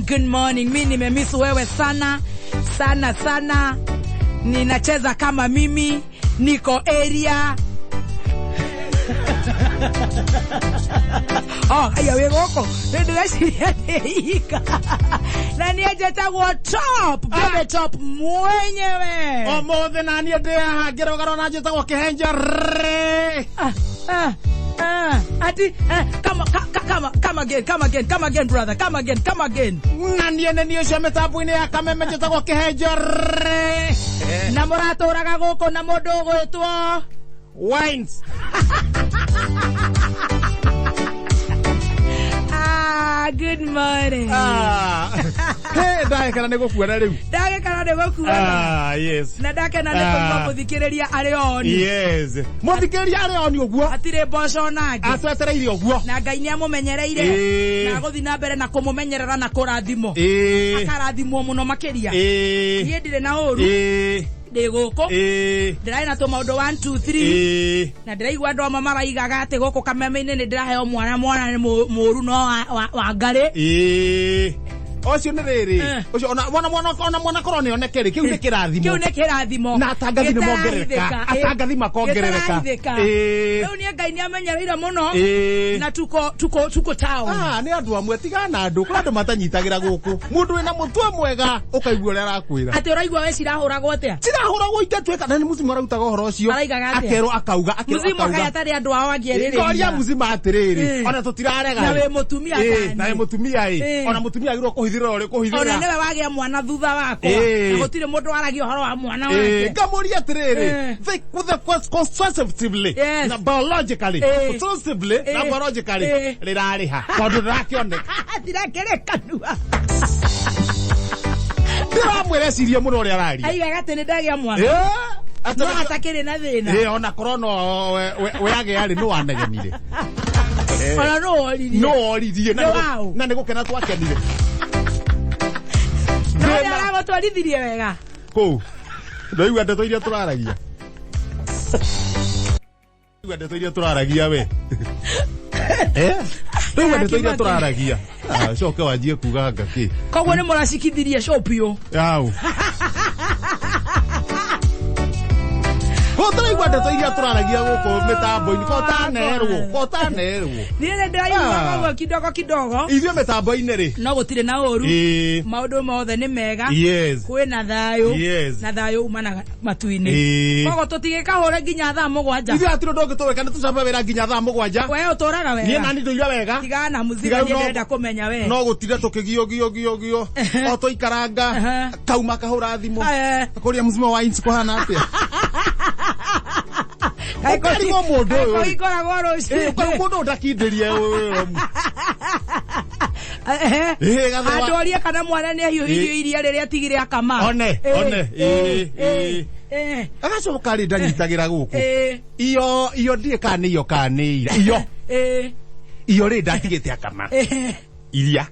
Good morning. Mimi nimemiss wewe sana. Ninacheza kama mimi niko area. Aya wegoko. Ndio shiriaika. Na niaje tagwa top, bebe top mwenyewe. Omothe na nie ndea ngirogaro na je tagwa Kihenjo. Ati come again brother, come again. Na nie ne cio metabu-ini ya kameme je tagwa Kihenjo. Na morato raga goko na mundu gwitwo Wines. Good morning. Hey, dai kana nego kuana riu. Dai kana nego kuana. Yes. Na dake na nego kuthikiriria ari oni. Yes. Muthikiriria ari oni oguo. Atire boco nage. Acwetereire oguo. Na Ngai ni amumenyereire. Na guthi na mbere na kumumenyerera na kurathimo. Akarathimo muno makiria. Nie ndire na uru. De goko ndirai na to maundu 1 2 3 na ndiraigua andu amwe maraigaga ati goko kameme-ini ni ndiraheo mwana ni muru no wa ngari ocio ni riri ocio ona korone onekeri kiu ni kirathimo na atangathi ni mongerereka atangathi makongerereka riu ni Ngai ni amenyereire muno na tuko town ni andu amwe tigana andu kura andu matanyitagira guku mundu wina mutwe mwega ukaigua uri arakwira ati uraigua we cirahuragwo atia cirahuragwo igatweka na ni Mzima arautaga uhoro ucio akero akauga Mzima kaya tari andu ao angierire ngoria Mzima atiriri ona tutirarega na we mutumia ona mutumia agirwo kuhithira ona newe wagia mwana thutha wako na gutire mundu aragia uhoro wa mwana wake ngamuria atiriri constructively na biologically constructively na biologically rirariha tondu ndirakioneka ndirakerekanua ndiramwireciria muno uri araria aigaga ati ni ndagia mwana no atakire na thina ona korona we agia ri no anegenire ona no oririe na nigukena twakenire Ndio arago twarithirie wega. Ko. Ndio ndeto iria turaragia. Ndeto iria turaragia we. Ndio ndeto iria turaragia. Coke wanjie kuga ngaki. Kogwo ni muracikithirie shop yo. Yau. Kotara igwande to iria turaragia guko mitambo-ini kotanerwo nire ndiraigua kidogo ithio mitambo-ini ri no gutire na uru maundu mothe ni mega kwina thayu na thayu umanaga matu-ini kogo tutigikahure nginya thaa 7 ithio atiro ndongitoweka ni tucamba wira nginya thaa 7 we uturaga wega nie nani ndoira wega tigana Mzima ni ndenda kumenya we no gutire tukigio oto ikaranga kauma kahura thimo akuria Mzima wa insi kohana atia Kaiko mundu ikoragwo rucio mundu ndakindirie andoria kana mwana ni ahiuhirio iria riria tigire akama one agacoka ri ndanyitagira guku iyo ndie kani iyo kani iyo ri ndatigite akama iria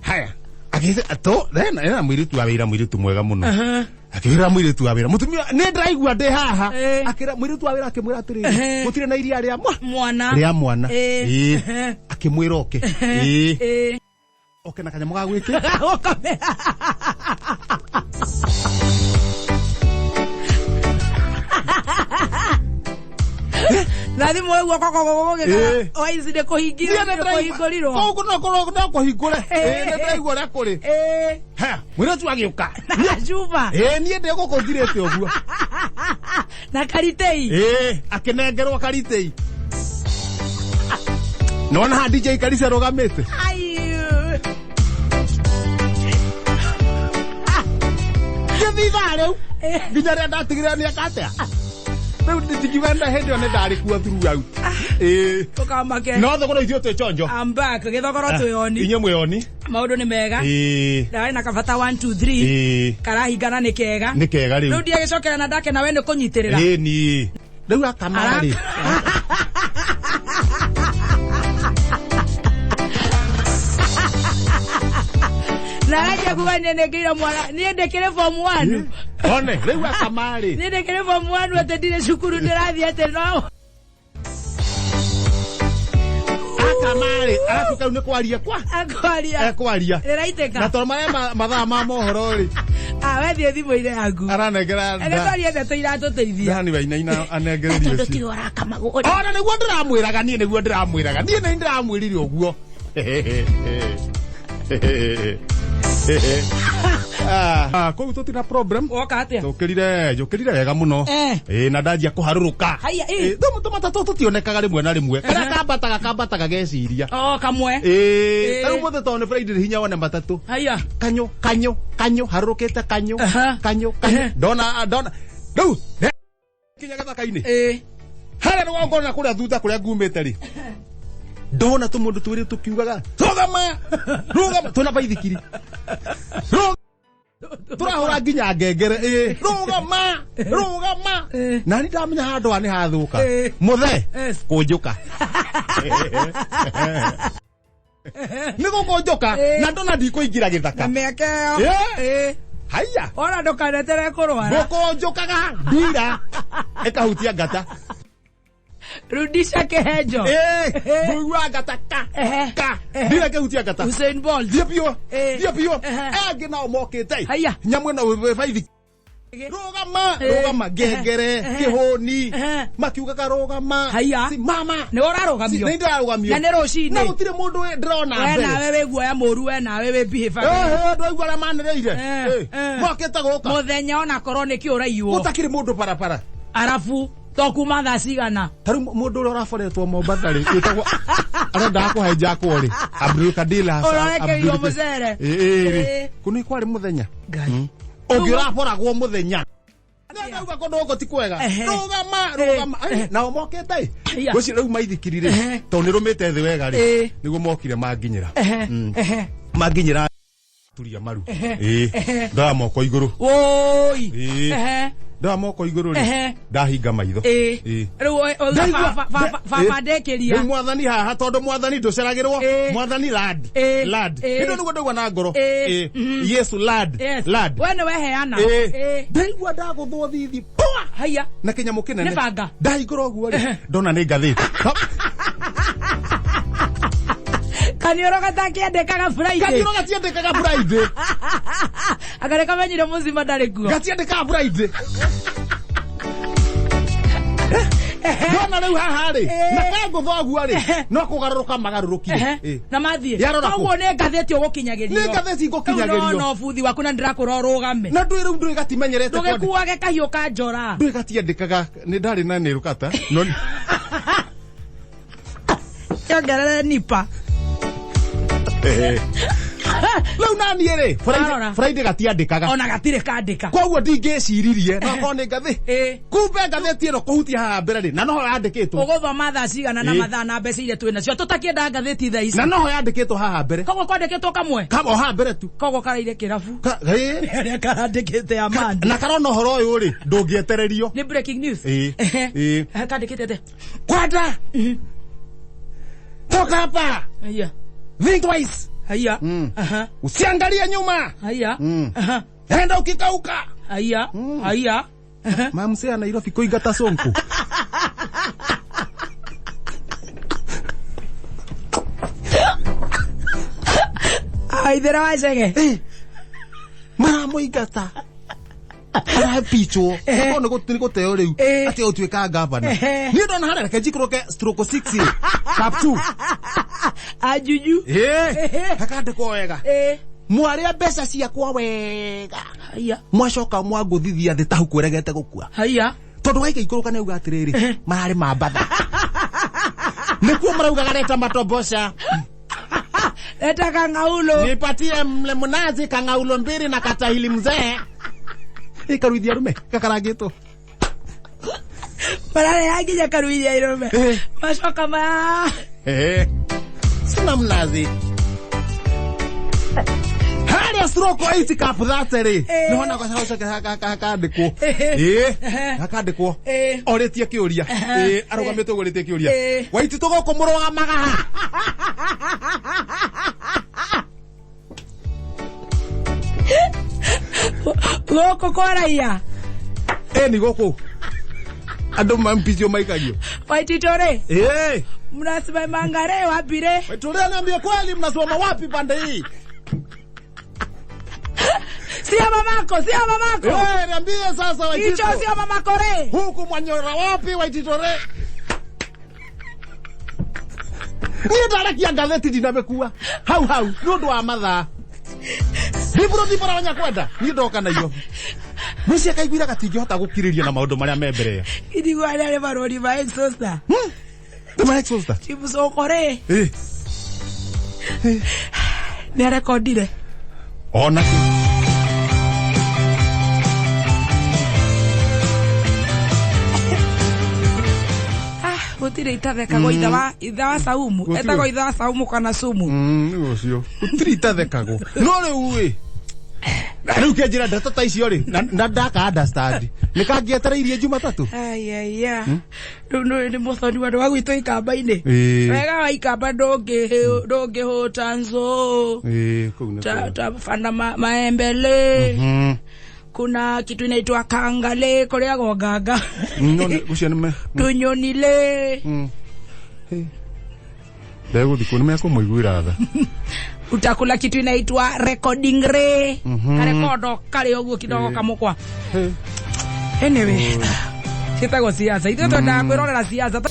haya agise ato na mwiritu wa wira mwiritu mwega muno akira mwiritu wa wira mutumia ni ndiraigua ndi haha akira mwiritu wa wira akimwira atiriri gutire na iria ria mwana akimwira oke na kanyamu ga gwiki Nadi mwe gwa koko gega oizi de kuhingira kuhingorirwo kogo no kuhingure ndiraigua ria kuri ha mwira tu agiuka juba nie ndego kuthirete oguo na karitei akinengerwo karitei nona DJ Kalisa rogamete Vivaro Vinare ndatigire ni akatea Riu nditigivenda hindi one ndari kuo throughout tukamake no thogoro ithio twe chonjo I'm back githogoro twe oni inye mweyoni maundu ni mega ndari na kabata 1 2 3 karahingana ni kega riu ndie gicokera na ndake na we ni kunyitirira ni riu akamari Naraja kuwa nenekira mwana niendekere form 1 one riu akamari niendekere form 1 atendire cukuru ndirathi ate no kamari alafu kau ne kwaria kwa kwaria riraiteka na toro mathaa ma mohoro ri we thie thimu ire yaku aranengera twaria ndeto iratuteithia yani wainaina anengererio cio tio rakamagori ona niguo ndiramwiraga nie niguo ndiramwiraga nie nĩ ndiramwirire uguo koguo tutina problem oka atia njukirire wega muno na ndanjia kuharuruka haya tumata tutionekaga rimwe na rimwe kana kambataga geciria kamwe tau mothe tone Friday hinya wone matatu haya kanyo harurukite kanyo dona rĩu kinya gathaka-inĩ harĩa rũgongona kũrĩa thutha kũrĩa ngumĩte rĩ ndona tũmũndũ twĩrĩ tũkiugaga rũgama twĩna baithikiri tũrahũra nginya ngengere rũgama na nĩ ndamenya handũ ha nĩ hathũka mũthe kũnjũka nĩ gũkũnjũka na ndona ndikũingĩra gĩthaka mĩaka ĩyo haya ona ndukanetere kurwara gũkũnjũkaga ndira ĩkahutia ngata rudisha Kihenjo mũigua ngata ka ndira ĩkahutia ngata Usain Bolt thiĩ biũ angĩ nao mokĩte nyamũ ĩno baithi rũgama ngengere kĩhũni makiugaga rũgama mama nĩ ũrarũgamio nĩ ndĩrarũgamio na nĩ rũcinĩ na gũtirĩ mũndũ ndĩrona mbere nawe wĩ guoya mũru nawe wĩ behave ndwaigua arĩa manereire mokĩte gũka mũthenya ona korwo nĩ kĩũraiywo gũtakĩrĩ mũndũ barabara arabu tokuma thaa cigana tarĩ mũndũ ũrĩa ũraboretwo Mombasa rĩ wĩtagwo arenda kũhenja kũrĩ Abdulkadila ũrorekerio mũcere kũnĩ kwarĩ mũthenya ũngĩ ũraboragwo mũthenya ndauga kũndũ gũkũ ti kwega rũgama nao mokĩte gũci rĩu maithikirire tondũ nĩ rũmĩte thĩ wega rĩ nĩguo mokire manginyĩra turia maru ndoya moko igũrũ ndoya moko igũrũ rĩ ndahinga maitho rĩu baba ndekeria rĩu mwathani haha tondũ mwathani ndũceragĩrwo mwathani lad hĩndĩ nĩguo ndaigua na ngoro Yesu lad we nĩ weheana ndaigua ndagũthwo thithi haya na kĩnyamũ kĩnene nĩ banga ndahingũra ũguo rĩ ndona nĩ ngathĩti kanioro gatakiandĩkaga Friday gatiandĩkaga Friday agare kamenyire Mzima ndarĩ kuo gatiandĩkaga Friday ndona rĩu haha rĩ na kangũthwo ũguo rĩ no kũgarũrũka magarũrũkire na mathiĩ koguo nĩ ngathĩti ũgũkinyagĩrio nĩ ngathĩti ngũkinyagĩrio no buthi waku na ndĩrakũra ũrũgame na ndũĩ rĩu ndũĩ gatimenyerete ndũgĩkuage kahiũ ka njora ndũĩ gatiandĩkaga nĩ ndarĩ na nĩrũkata no yongerere nipa rĩu naniĩ rĩ Friday gatiandĩkaga ona gatirĩ kandĩka koguo ndingĩciririe no korwo nĩ ngathĩ kumbe ngathĩti ĩno kũhutia haha mbere rĩ na noho yandĩkĩtwo ũgũthoma thaa cigana na mathaa na mbeca iria twĩ nacio tũtakĩenda ngathĩti thaa ici na noho yandĩkĩtwo haha mbere koguo kwandĩkĩtwo kamwe haha mbere tu koguo karaire kĩrabu arĩa karandĩkĩte amandi na karona ũhoro ũyũ rĩ ndũngĩetererio nĩ breaking news kandĩkĩte te kwenda toka hapa think twice haya usiangalie nyuma haya enda ukikauka haya mamsea Nairobi kuigata sonko aithera wacege mara muigata ara picho ono guteo riu ati utwika gavana ni ndona hara reke njikroke stroke 6 cap 2 ajuju akandĩkwo wega mwaria mbeca ciakwa wega mwacoka mwanguthithia thĩ tahu kweregete gũkua tondũ gaika ikũrũka nĩ uga atĩrĩrĩ mararĩ mambatha nĩkuo maraugaga reta matobosha eta kangaulo nipatie mnazi kangaulo 2 na katahili mzee ikaruithia rume gakarangĩtwo mararĩ hanginya karuithia irume macoka sina mnazi harĩa stroke 8 cap thaterĩ nĩhona gakandĩkwo gakandĩkwo orĩtie kĩũria arũgamĩtwo gũrĩtie kĩũria Waititu gũkũ mũrũgamaga ha gũkũ kwaraiya nĩ gũkũ andũ mampicio maikagio Waititu rĩ Mnasimama ngare wapi re? Tulia niambie kweli mnasimama wapi pande hii? Sio mamako. Niambie sasa Waitito. Hicho sio mamako re. Huku Mwanyora wapi Waitito re? Nienda kia gazeti dinamekuwa. Hau, ndio wa madha. Libro dipara wanyakwenda. Ni ndoka na iyo. Musi akaigwira gatingihota gukiriria na maundu maria membere. Idi gwale ale barori ba exhauster. Tuma exhauster. Chibu sokore. Ne recordire. Ona. Gutire itathekagwo ithawa saumu. Etagwo ithawa saumu kana sumu. Nigocio. Gutire itathekagwo. No riu Riu kenjira ndeto ta icio ri na ndaka understand. Nikangietereirie Jumatatu. Aya. Riu ni muthoni wa gwitũ ikamba-inĩ. Wega wa ikamba ndũngĩhũta nzo. Kũu nĩ. Ta fanda maembele. Kuna kitu inaitwa kangale kuria gonganga. Ucio nime. Tunyonile. Ndego dikoni meko muiguira tha. Utakula kitu inaitwa recording re. Karekodo kale oguo kidogo kamukwa. Anyway. Kitagwo siasa. Ithuĩ twendaga kwĩrorera siasa.